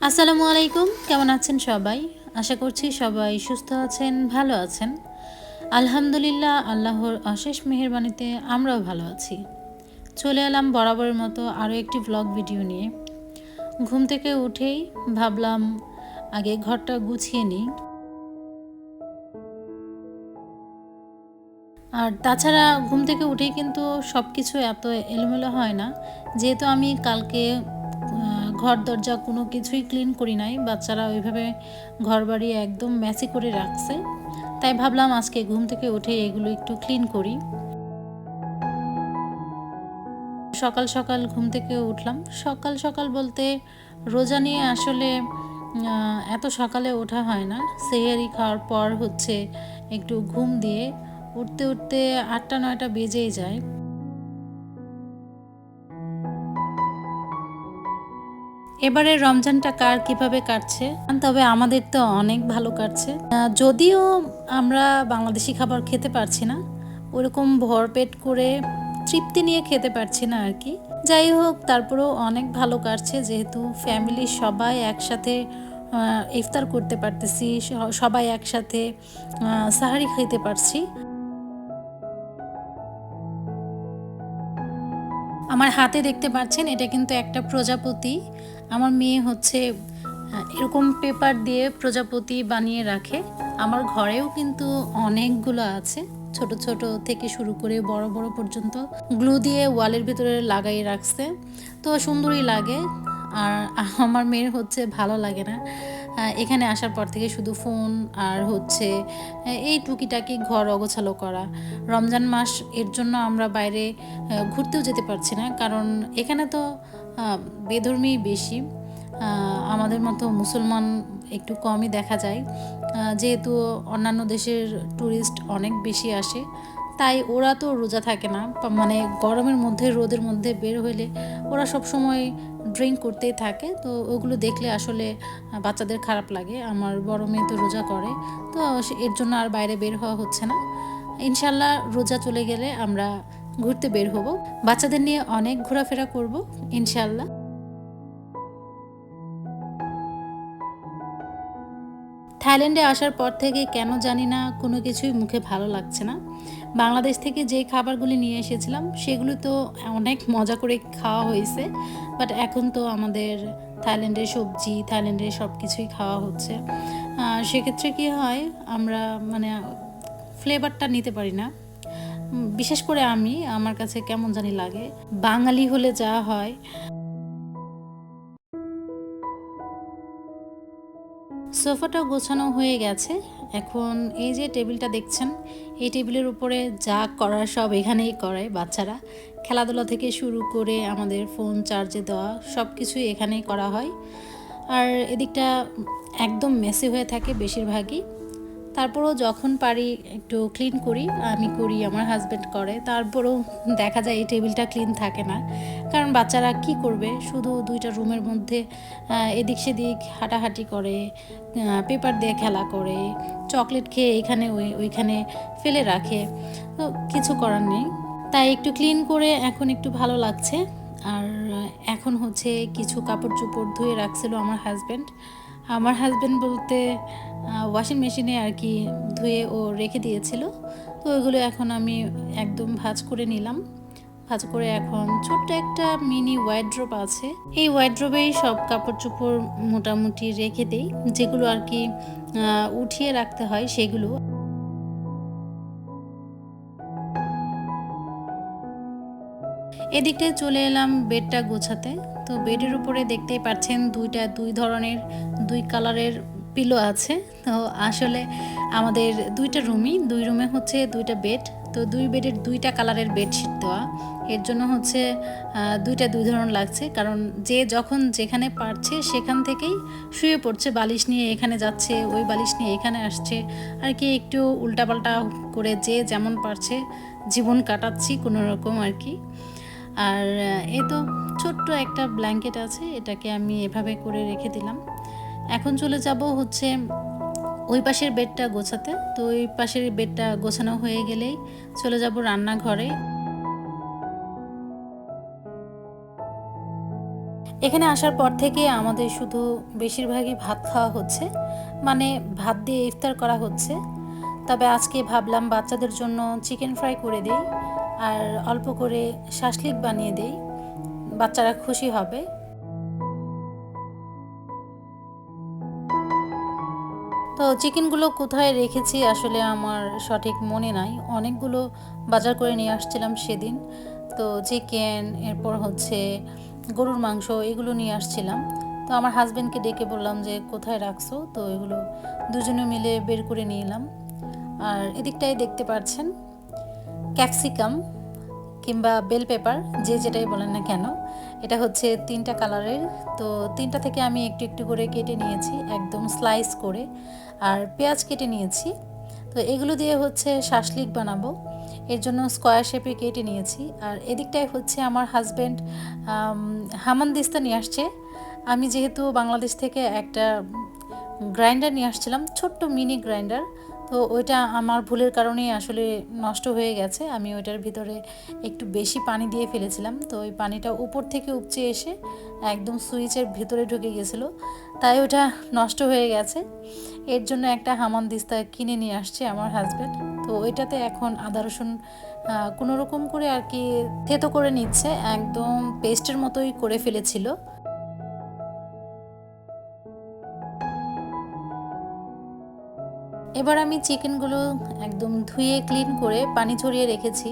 আসসালামু আলাইকুম, কেমন আছেন সবাই? আশা করছি সবাই সুস্থ আছেন, ভালো আছেন। আলহামদুলিল্লাহ, আল্লাহর অশেষ মেহেরবানিতে আমরাও ভালো আছি। চলে এলাম বরাবরের মতো আরও একটি ভ্লগ ভিডিও নিয়ে। ঘুম থেকে উঠেই ভাবলাম আগে ঘরটা গুছিয়ে নিই। আর তাছাড়া ঘুম থেকে উঠেই কিন্তু সব কিছু এত এলোমেলো হয় না, যেহেতু আমি কালকে ঘর দরজা কোনো কিছুই ক্লিন করি নাই। বাচ্চারা ওইভাবে ঘর বাড়ি একদম ম্যাসি করে রাখছে, তাই ভাবলাম আজকে ঘুম থেকে উঠে এগুলো একটু ক্লিন করি। সকাল সকাল ঘুম থেকে উঠলাম। সকাল সকাল বলতে রোজা নিয়ে আসলে এত সকালে ওঠা হয় না। সেহরি খাওয়ার পর হচ্ছে একটু ঘুম দিয়ে উঠতে উঠতে 8টা 9টা বেজেই যায়। এবারে রমজানটা কার কিভাবে কাটছে, তবে আমাদের তো অনেক ভালো কাটছে। যদিও আমরা বাংলাদেশি খাবার খেতে পারছি না, ওরকম ভরপেট করে তৃপ্তি নিয়ে খেতে পারছি না আর কি। যাই হোক, তারপরেও অনেক ভালো কাটছে, যেহেতু ফ্যামিলির সবাই একসাথে ইফতার করতে পারতেছি, সবাই একসাথে সাহারি খেতে পারছি। আমার হাতে দেখতে পাচ্ছেন, এটা কিন্তু একটা প্রজাপতি। আমার মেয়ে হচ্ছে এরকম পেপার দিয়ে প্রজাপতি বানিয়ে রাখে। আমার ঘরেও কিন্তু অনেকগুলো আছে, ছোট ছোট থেকে শুরু করে বড় বড় পর্যন্ত গ্লু দিয়ে ওয়ালের ভিতরে লাগাই রাখছে। তো সুন্দরই লাগে। আর আমার মেয়ের হচ্ছে ভালো লাগে না, এখানে আসার পর থেকে শুধু ফোন আর হচ্ছে এই টুকিটাকি ঘর অগোছালো করা। রমজান মাস, এর জন্য আমরা বাইরে ঘুরতেও যেতে পারছি না, কারণ এখানে তো বেধর্মী বেশি, আমাদের মতো মুসলমান একটু কমই দেখা যায়। যেহেতু অন্যান্য দেশের ট্যুরিস্ট অনেক বেশি আসে, তাই ওরা তো রোজা থাকে না, মানে গরমের মধ্যে রোদের মধ্যে বের হইলে ওরা সব সময় ড্রিঙ্ক করতেই থাকে। তো ওগুলো দেখলে আসলে বাচ্চাদের খারাপ লাগে। আমার বড় মেয়ে তো রোজা করে, তো এর জন্য আর বাইরে বের হওয়া হচ্ছে না। ইনশাল্লাহ রোজা চলে গেলে আমরা ঘুরতে বের হব, বাচ্চাদের নিয়ে অনেক ঘোরাফেরা করব ইনশাল্লাহ। থাইল্যান্ডে আসার পর থেকে কেন জানি না কোনো কিছুই মুখে ভালো লাগছে না। বাংলাদেশ থেকে যে খাবারগুলি নিয়ে এসেছিলাম সেগুলো তো অনেক মজা করে খাওয়া হয়েছে, বাট এখন তো আমাদের থাইল্যান্ডের সবজি, থাইল্যান্ডের সব কিছুই খাওয়া হচ্ছে। সেক্ষেত্রে কী হয়, আমরা মানে ফ্লেভারটা নিতে পারি না। বিশেষ করে আমার কাছে কেমন জানি লাগে, বাঙালি হলে যা হয়। সোফাটা গোছানো হয়ে গেছে। এখন এই যে টেবিলটা দেখছেন, এই টেবিলের উপরে যা করার সব এখানেই করায় বাচ্চারা। খেলাধুলা থেকে শুরু করে আমাদের ফোন চার্জে দেওয়া সব কিছুই এখানেই করা হয়। আর এদিকটা একদম মেসি হয়ে থাকে বেশিরভাগই। তারপরেও যখন পারি একটু ক্লিন করি, আমি করি, আমার হাজব্যান্ড করে। তারপরেও দেখা যায় এই টেবিলটা ক্লিন থাকে না, কারণ বাচ্চারা কি করবে, শুধু দুইটা রুমের মধ্যে এদিক সেদিক হাঁটাহাঁটি করে, পেপার দিয়ে খেলা করে, চকলেট খেয়ে এখানে ওইখানে ফেলে রাখে। তো কিছু করার নেই, তাই একটু ক্লিন করে এখন একটু ভালো লাগছে। আর এখন হচ্ছে কিছু কাপড় চোপড় ধুয়ে রাখছিল আমার হাজব্যান্ড বলতে ওয়াশিং মেশিনে আর কি ধুয়ে ও রেখে দিয়েছিল। তো ওইগুলো এখন আমি একদম ভাঁজ করে নিলাম। ভাঁজ করে এখন ছোট্ট একটা মিনি ওয়ার্ড্রোব আছে, এই ওয়ার্ড্রোবেই সব কাপড় চোপড় মোটামুটি রেখে দেই, যেগুলো আর কি উঠিয়ে রাখতে হয় সেগুলো। এদিকটায় চলে এলাম বেডটা গোছাতে। তো বেডের উপরে দেখতেই পাচ্ছেন দুই ধরনের, দুই কালারের পিলো আছে। তো আসলে আমাদের দুই রুমে হচ্ছে দুইটা বেড, তো দুই বেডের দুইটা কালারের বেডশিট দেওয়া। এর জন্য হচ্ছে দুই ধরনের লাগছে, কারণ যে যখন যেখানে পারছে সেখান থেকেই শুয়ে পড়ছে, বালিশ নিয়ে এখানে যাচ্ছে, ওই বালিশ নিয়ে এখানে আসছে আর কি, একটু উল্টাপাল্টা করে যে যেমন পারছে জীবন কাটাচ্ছি কোনো রকম আর কি। আর এই তো ছোট্ট একটা ব্ল্যাঙ্কেট আছে, এটাকে আমি এভাবে করে রেখে দিলাম। এখন চলে যাব হচ্ছে ওই পাশের বেডটা গোছাতে। তো ওই পাশের বেডটা গোছানো হয়ে গেলেই চলে যাব রান্নাঘরে। এখানে আসার পর থেকে আমাদের শুধু বেশিরভাগই ভাত খাওয়া হচ্ছে, মানে ভাত দিয়ে ইফতার করা হচ্ছে। তবে আজকে ভাবলাম বাচ্চাদের জন্য চিকেন ফ্রাই করে দিই আর অল্প করে শাসলিক বানিয়ে দিই, বাচ্চারা খুশি হবে। তো চিকেনগুলো কোথায় রেখেছি আসলে আমার সঠিক মনে নাই, অনেকগুলো বাজার করে নিয়ে আসছিলাম সেদিন। তো চিকেন, এরপর হচ্ছে গরুর মাংস, এগুলো নিয়ে আসছিলাম। তো আমার হাজব্যান্ডকে ডেকে বললাম যে কোথায় রাখছো, তো এগুলো দুজনে মিলে বের করে নিলাম। আর এদিকটাই দেখতে পাচ্ছেন ক্যাপসিকাম কিংবা বেল পেপার, যে যেটাই বলেন না কেন, এটা হচ্ছে 3টা কালারের। তো 3টা থেকে আমি একটু একটু করে কেটে নিয়েছি, একদম স্লাইস করে। আর পেঁয়াজ কেটে নিয়েছি। তো এগুলো দিয়ে হচ্ছে শাসলিক বানাবো, এর জন্য স্কোয়ার শেপে কেটে নিয়েছি। আর এদিকটায় হচ্ছে আমার হাজব্যান্ড হামানদিস্তা নিয়ে আসছে। আমি যেহেতু বাংলাদেশ থেকে একটা গ্রাইন্ডার নিয়ে আসছিলাম, ছোট্ট মিনি গ্রাইন্ডার, তো ওইটা আমার ভুলের কারণেই আসলে নষ্ট হয়ে গেছে। আমি ওইটার ভিতরে একটু বেশি পানি দিয়ে ফেলেছিলাম, তো ওই পানিটা উপর থেকে উপচে এসে একদম সুইচের ভিতরে ঢুকে গেছিলো, তাই ওটা নষ্ট হয়ে গেছে। এর জন্য একটা হামানদিস্তা কিনে নিয়ে আসছে আমার হাজব্যান্ড। তো ওইটাতে এখন আদা রসুন কোনো রকম করে আর কি থেতো করে নিচ্ছে, একদম পেস্টের মতোই করে ফেলেছিল। এবার আমি চিকেনগুলো একদম ধুয়ে ক্লিন করে পানি ঝরিয়ে রেখেছি।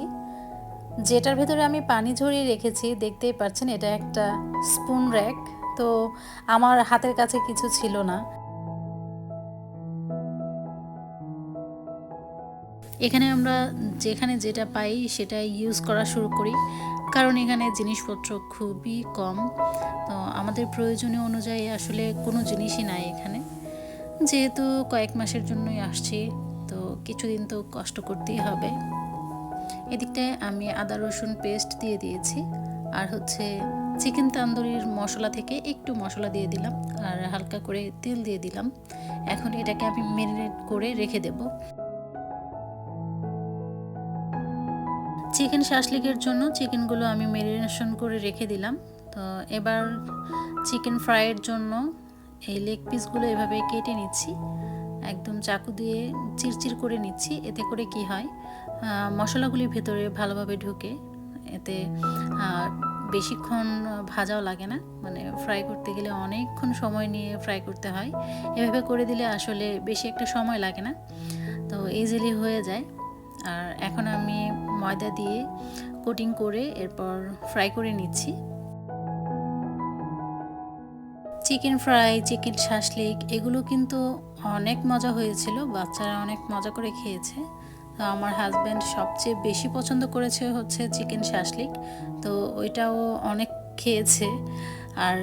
যেটার ভেতরে আমি পানি ঝরিয়ে রেখেছি দেখতেই পাচ্ছেন, এটা একটা স্পুন র্যাক। তো আমার হাতের কাছে কিছু ছিল না, এখানে আমরা যেখানে যেটা পাই সেটা ইউজ করা শুরু করি, কারণ এখানে জিনিসপত্র খুবই কম। তো আমাদের প্রয়োজনীয় অনুযায়ী আসলে কোনো জিনিসই নাই এখানে, যেহেতু কয়েক মাসের জন্যই আসছি, তো কিছুদিন তো কষ্ট করতেই হবে। এদিকটায় আমি আদা রসুন পেস্ট দিয়ে দিয়েছি, আর হচ্ছে চিকেন তান্দুরির মশলা থেকে একটু মশলা দিয়ে দিলাম, আর হালকা করে তেল দিয়ে দিলাম। এখন এটাকে আমি ম্যারিনেট করে রেখে দেব। চিকেন শাসলিকের জন্য চিকেনগুলো আমি ম্যারিনেশন করে রেখে দিলাম। তো এবার চিকেন ফ্রাইয়ের জন্য এই লেগ পিসগুলো এভাবে কেটে নিচ্ছি, একদম চাকু দিয়ে চিরচির করে নিচ্ছি। এতে করে কি হয়, মশলাগুলি ভেতরে ভালোভাবে ঢুকে, এতে বেশিক্ষণ ভাজাও লাগে না, মানে ফ্রাই করতে গেলে অনেকক্ষণ সময় নিয়ে ফ্রাই করতে হয়। এভাবে করে দিলে আসলে বেশি একটা সময় লাগে না, তো ইজিলি হয়ে যায়। আর এখন আমি ময়দা দিয়ে কোটিং করে এরপর ফ্রাই করে নিচ্ছি। চিকেন ফ্রাই, চিকেন শাসলিক, এগুলো কিন্তু অনেক মজা হয়েছিল, বাচ্চারা অনেক মজা করে খেয়েছে। তো আমার হাজব্যান্ড সবচেয়ে বেশি পছন্দ করেছে হচ্ছে চিকেন শাসলিক, তো ওইটাও অনেক খেয়েছে, আর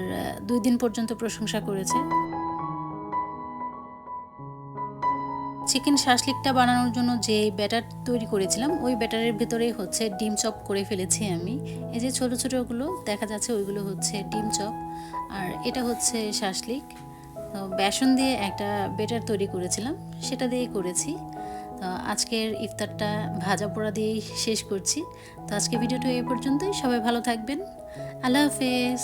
2 দিন পর্যন্ত প্রশংসা করেছে। চিকেন শাসলিকটা বানানোর জন্য যে ব্যাটার তৈরি করেছিলাম, ওই ব্যাটারের ভিতরেই হচ্ছে ডিম চপ করে ফেলেছি আমি। এই যে ছোটো ছোটোগুলো দেখা যাচ্ছে, ওইগুলো হচ্ছে ডিম চপ, আর এটা হচ্ছে শাসলিক। তো বেসন দিয়ে একটা ব্যাটার তৈরি করেছিলাম, সেটা দিয়েই করেছি। তো আজকের ইফতারটা ভাজা পোড়া দিয়েই শেষ করছি। তো আজকে ভিডিওটা এই পর্যন্তই, সবাই ভালো থাকবেন, আল্লাহ হাফেজ।